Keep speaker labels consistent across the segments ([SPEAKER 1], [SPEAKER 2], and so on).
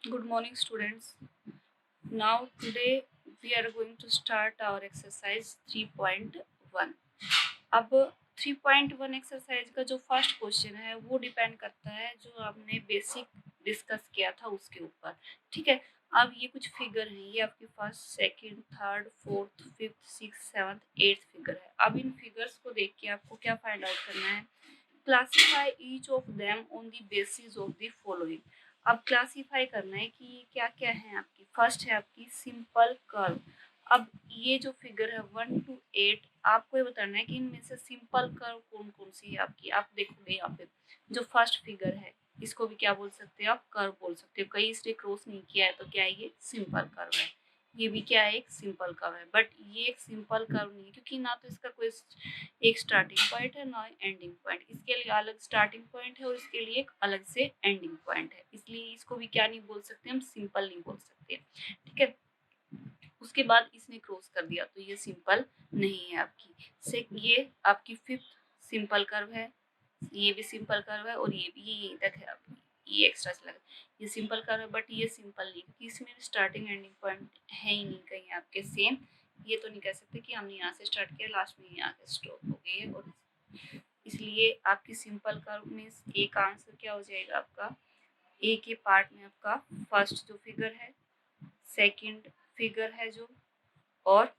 [SPEAKER 1] Good morning, students. Now, today we are going to start our exercise 3.1. अब 3.1 exercise का जो first question है वो डिपेंड करता है जो आपने बेसिक डिस्कस किया था उसके ऊपर। ठीक है, अब ये कुछ फिगर है, ये आपके first, second, third, fourth, fifth, six, seventh, eighth figure है। अब इन फिगर्स को देख के आपको क्या फाइंड आउट करना है, classify each of them on the basis of the following. अब क्लासीफाई करना है कि क्या क्या है आपकी। फर्स्ट है आपकी सिंपल कर्व। अब ये जो फिगर है 1 to 8, आपको ये बताना है कि इनमें से सिंपल कर्व कौन कौन सी है आपकी। आप देखोगे यहाँ पे जो फर्स्ट फिगर है इसको भी क्या बोल सकते हो आप, कर्व बोल सकते हो। कहीं इसने क्रॉस नहीं किया है तो क्या है, ये सिंपल कर्व है। ये भी क्या है, एक सिंपल कर्व है। बट ये एक सिंपल कर्व नहीं है क्योंकि ना तो इसका कोई एक स्टार्टिंग पॉइंट है ना एंडिंग पॉइंट। इसके लिए अलग स्टार्टिंग पॉइंट है और इसके लिए एक अलग से एंडिंग पॉइंट है, इसलिए इसको भी क्या नहीं बोल सकते, हम सिंपल नहीं बोल सकते। ठीक है, उसके बाद इसने क्रॉस कर दिया तो ये सिंपल नहीं है आपकी। से ये आपकी फिफ्थ सिंपल कर्व है, ये भी सिंपल कर्व है और ये भी यहीं तक है आपकी, ये एक्स्ट्रा चला गया। ये सिंपल कर्व है बट ये सिंपल नहीं क्योंकि इसमें स्टार्टिंग एंडिंग पॉइंट है ही नहीं कहीं आपके सेम। ये तो नहीं कह सकते कि हमने यहाँ से स्टार्ट किया लास्ट में यहाँ से स्टॉप हो गई है, और इसलिए आपकी सिंपल कर्व में ए का आंसर क्या हो जाएगा आपका, ए के पार्ट में आपका फर्स्ट जो फिगर है, सेकंड फिगर है जो, और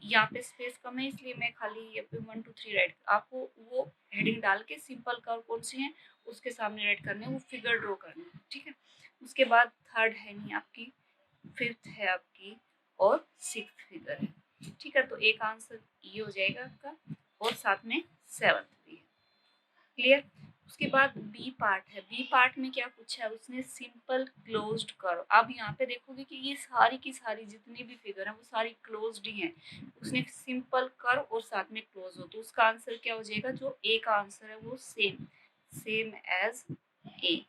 [SPEAKER 1] यहाँ पे स्पेस कम है इसलिए मैं खाली ये पे 1 to 3 राइट, आपको वो हेडिंग डाल के सिंपल कर्व कौन सी है उसके सामने राइट करने, वो फिगर ड्रॉ करनी है। ठीक है, उसके बाद थर्ड है नहीं आपकी, फिफ्थ है आपकी, और सिक्स्थ फिगर है। ठीक है, तो एक आंसर ये हो जाएगा आपका, और साथ में सेवंथ भी है। क्लियर। उसके बाद बी पार्ट है, बी पार्ट में क्या पूछा है उसने, सिंपल क्लोज्ड कर्व। अब यहाँ पे देखोगे कि ये सारी की सारी जितनी भी फिगर है वो सारी क्लोज्ड ही हैं। उसने सिंपल कर्व और साथ में क्लोज हो, तो उसका आंसर क्या हो जाएगा, जो ए का आंसर है वो सेम सेम एज ए।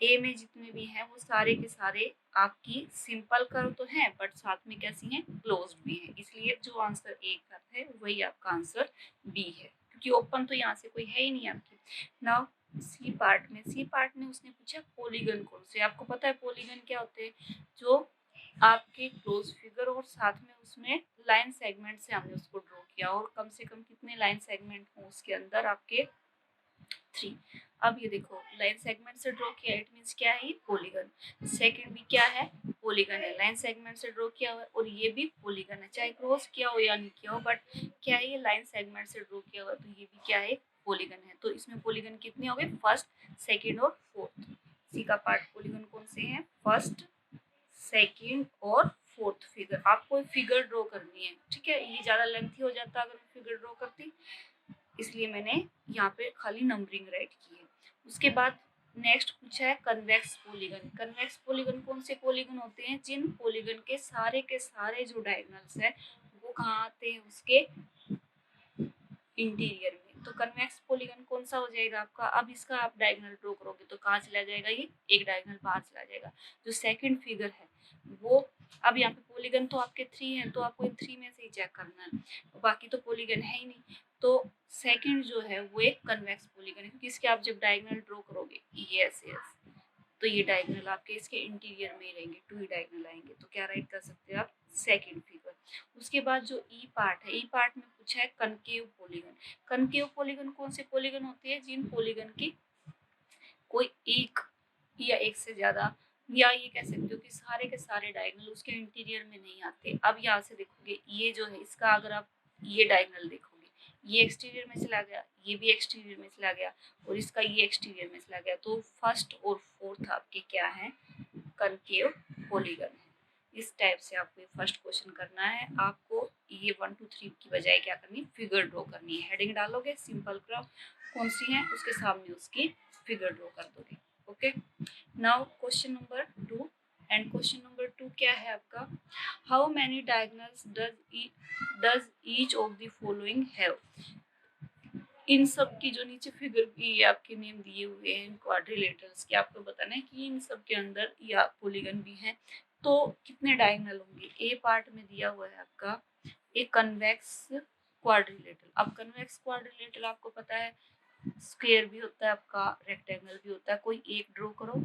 [SPEAKER 1] ए में जितने भी हैं वो सारे के सारे आपकी सिंपल कर्व तो हैं बट साथ में कैसी हैं, क्लोज्ड भी हैं, इसलिए जो आंसर ए का है वही आपका आंसर बी है, क्योंकि ओपन तो यहाँ से कोई है ही नहीं आपकी। नाउ सी पार्ट में, सी पार्ट में उसने पूछा पॉलीगन कौन से। आपको पता है पॉलीगन क्या होते हैं, जो आपके क्लोज फिगर और साथ में उसमें लाइन सेगमेंट से हमने उसको ड्रॉ किया, और कम से कम कितने लाइन सेगमेंट हो उसके अंदर आपके, 3। अब ये देखो लाइन सेगमेंट से ड्रॉ किया, इट मींस क्या है, ये पॉलीगन। सेकंड भी क्या है, पॉलीगन है, लाइन सेगमेंट से ड्रॉ किया हुआ है, और ये भी पॉलीगन है, चाहे क्रॉस किया हो या नहीं किया हो, बट क्या है, ये लाइन सेगमेंट से ड्रॉ किया हुआ है, तो ये भी क्या है, पॉलीगन है। तो इसमें पॉलीगन कितने हो गए, फर्स्ट, सेकंड और फोर्थ। सी का पार्ट पॉलीगन कौन से हैं, फर्स्ट, सेकंड और फोर्थ फिगर। आपको फिगर ड्रॉ करनी है। ठीक है, ये ज्यादा लेंथी हो जाता अगर मैं फिगर ड्रॉ करती, इसलिए मैंने यहाँ पे खाली नंबरिंग राइट की है। उसके बाद नेक्स्ट पूछा है कन्वेक्स पॉलीगन। कन्वेक्स पॉलीगन कौन से पॉलीगन होते हैं, जिन पॉलीगन के सारे जो डायगोनल्स है वो कहाँ आते हैं, उसके इंटीरियर में। तो कन्वेक्स पॉलीगन कौन सा हो जाएगा आपका। अब इसका आप डायगोनल ड्रॉ करोगे तो कहाँ चला जाएगा, ये एक डायगोनल बाहर चला जाएगा। जो सेकंड फिगर है वो, अब यहाँ पे पॉलीगन तो आपके 3 हैं तो आपको इन 3 में से ही चेक करना है, बाकी तो पॉलीगन है ही नहीं। तो सेकंड जो है वो एक कन्वेक्स पॉलीगन है, क्योंकि इसके आप जब डायगोनल ड्रॉ करोगे ये ऐसे तो ये डायगोनल आपके इसके इंटीरियर में ही रहेंगे, 2 ही डायगोनल आएंगे, तो क्या राइट कर सकते हो आप, सेकंड फिगर। उसके बाद जो ई पार्ट है, ई पार्ट में पूछा है कनकेव पॉलीगन। कनकेव पॉलीगन कौन से पॉलीगन होते हैं, जिन पॉलीगन की कोई एक या एक से ज्यादा, या ये कह सकते हो कि सारे के सारे डायगोनल उसके इंटीरियर में नहीं आते। अब यहाँ से देखोगे ये जो है इसका, अगर आप ये डायगोनल देखोगे, ये एक्सटीरियर में चला गया, ये भी एक्सटीरियर में चला गया, और इसका ये एक्सटीरियर में चला गया, तो फर्स्ट और फोर्थ आपके क्या है, कनकेव पॉलीगन है। इस टाइप से आपको ये फर्स्ट क्वेश्चन करना है। आपको ये 1 2 3 की बजाय क्या करनी है, फिगर ड्रॉ करनी है। हेडिंग डालोगे सिंपल क्रॉप कौन सी है उसके सामने उसकी फिगर ड्रॉ कर दोगे। Okay, now question number 2। And question number 2 क्या है आपका, how many diagonals does each of the following have. इन सब की जो नीचे फिगर की आपके नेम दिए हुए हैं क्वाड्रिलेटरल्स के, आपको बताना है कि इन सब के अंदर या पॉलीगन भी हैं तो कितने डायगोनल होंगे। ए पार्ट में दिया हुआ है आपका एक कन्वेक्स क्वाड्रिलेटरल। अब कन्वेक्स क्वाड्रिलेटरल आपको पता है स्क्वायर भी होता है आपका, रेक्टेंगल भी होता है। कोई एक ड्रॉ करो,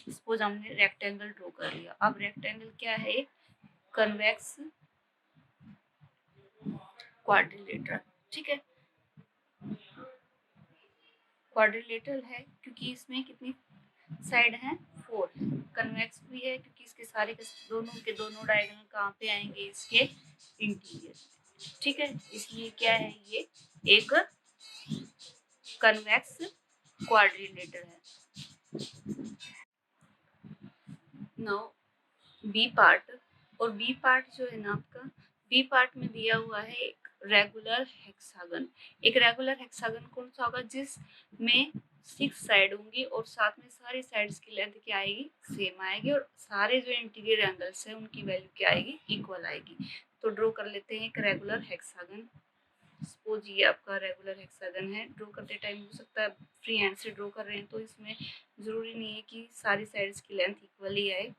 [SPEAKER 1] सपोज हमने रेक्टेंगल ड्रॉ कर लिया। अब रेक्टेंगल क्या है? कन्वेक्स क्वाड्रिलेटरल, ठीक है। क्वाड्रिलेटरल है क्योंकि इसमें कितनी साइड है? 4 है। कन्वेक्स भी है क्योंकि इसके सारे के दोनों डायगोनल कहाँ पे आएंगे? इसके इंटीरियर, ठीक है। इसलिए क्या है? ये एक कन्वेक्स क्वाड्रिलेटरल है। नाउ बी पार्ट, और बी पार्ट जो है ना आपका, बी पार्ट में दिया हुआ है एक रेगुलर हेक्सागन। एक रेगुलर हेक्सागन कौन सा होगा? जिसमें 6 साइड होंगी और साथ में सारी साइड्स की लेंथ क्या आएगी? सेम आएगी, और सारे जो इंटीरियर एंगल्स हैं उनकी वैल्यू क्या आएगी? इक्वल आएगी। तो ड्रॉ कर लेते हैं एक रेगुलर हेक्सागन। सपोज ये आपका रेगुलर हेक्सागन है। ड्रॉ करते टाइम हो सकता है फ्री हैंड से ड्रॉ कर रहे हैं तो इसमें ज़रूरी नहीं है कि सारी साइड्स की लेंथ इक्वल ही आए,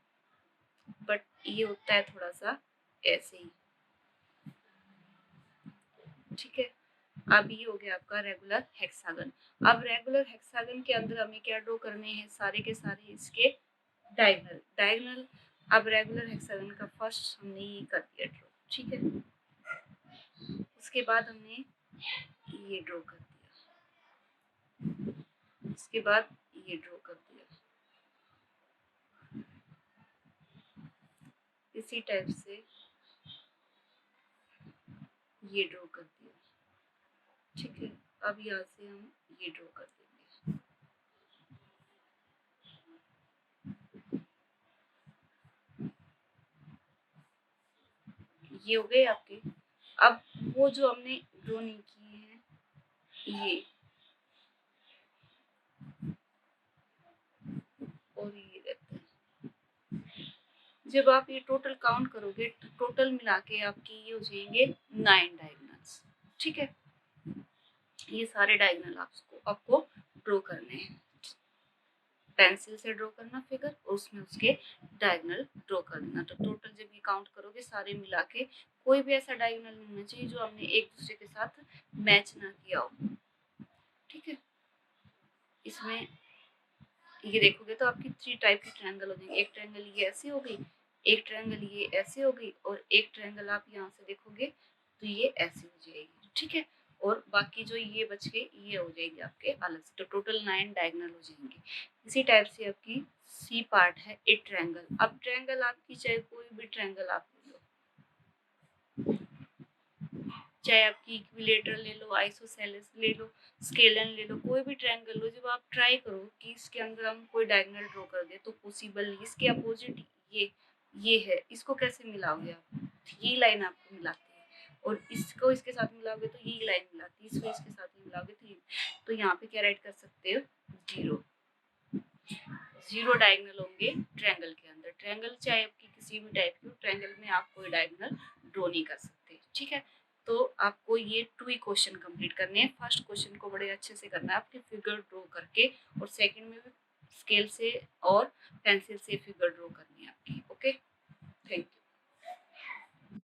[SPEAKER 1] बट ये होता है थोड़ा सा ऐसे ही, ठीक है। अब ये हो गया आपका रेगुलर हेक्सागन। अब रेगुलर हेक्सागन के अंदर हमें क्या ड्रॉ करने हैं? सारे के सारे इसके डायगोनल डायगोनल। अब रेगुलर हेक्सागन का फर्स्ट हमने ये कर दिया ड्रॉ, ठीक है। उसके बाद हमने ये ड्रॉ कर दिया, उसके बाद ये ड्रॉ कर दिया, इसी टाइप से ये ड्रॉ कर दिया, ठीक है। अब यहाँ से हम ये ड्रॉ कर देंगे, ये हो गए आपके। अब वो जो हमने ड्रॉ नहीं किए हैं ये और ये रहते हैं। जब आप ये टोटल काउंट करोगे, टोटल मिला के आपकी ये हो जाएंगे 9 डायगोनल्स, ठीक है। ये सारे डायगोनल आपको ड्रॉ करने हैं। पेंसिल से ड्रॉ करना फिगर और उसमें उसके डायगोनल ड्रॉ कर देना। तो टोटल जब ये काउंट करोगे सारे मिला के, कोई भी ऐसा डायगोनल नहीं होना चाहिए जो हमने एक दूसरे के साथ मैच ना किया हो, ठीक है। इसमें ये देखोगे तो आपकी 3 टाइप की ट्रायंगल हो जाएंगे। एक ट्रायंगल ये ऐसी हो गई, एक ट्रायंगल ये ऐसी हो गई, और एक ट्रायंगल आप यहाँ से देखोगे तो ये ऐसी हो जाएगी, ठीक है। और बाकी जो ये बच गए ये हो जाएंगे आपके अलग से। तो टोटल 9 डायगोनल हो जाएंगे। इसी टाइप से आपकी सी पार्ट है ए ट्रायंगल। अब ट्रायंगल आपकी चाहे कोई भी ट्रायंगल आप ले लो, चाहे आपकी इक्विलेटरल ले लो, आइसोसेलेस ले लो, स्केलन ले लो, कोई भी ट्रायंगल लो, जब आप ट्राई करो कि इसके अंदर हम कोई डायगोनल ड्रॉ कर दे तो पॉसिबल नहीं। इसके अपोजिट ये है, इसको कैसे मिलाओगे आप? ये लाइन आपको मिलाती है, और इसको इसके साथ मिलाओगे तो ये लाइन मिलाती है, इसको इसके साथ मिलाओगे तो ये। तो यहाँ पे क्या राइट कर सकते हो? 0 0 डायगोनल होंगे ट्रायंगल के अंदर। ट्रायंगल चाहे आपकी किसी भी टाइप की हो, ट्रायंगल में आप कोई डायगोनल ड्रॉ नहीं कर सकते, ठीक है। तो आपको ये 2 ही क्वेश्चन कंप्लीट करने हैं। फर्स्ट क्वेश्चन को बड़े अच्छे से करना है आपके फिगर ड्रॉ करके, और सेकंड में भी स्केल से और पेंसिल से फिगर ड्रॉ करनी है आपकी। Okay, thank you.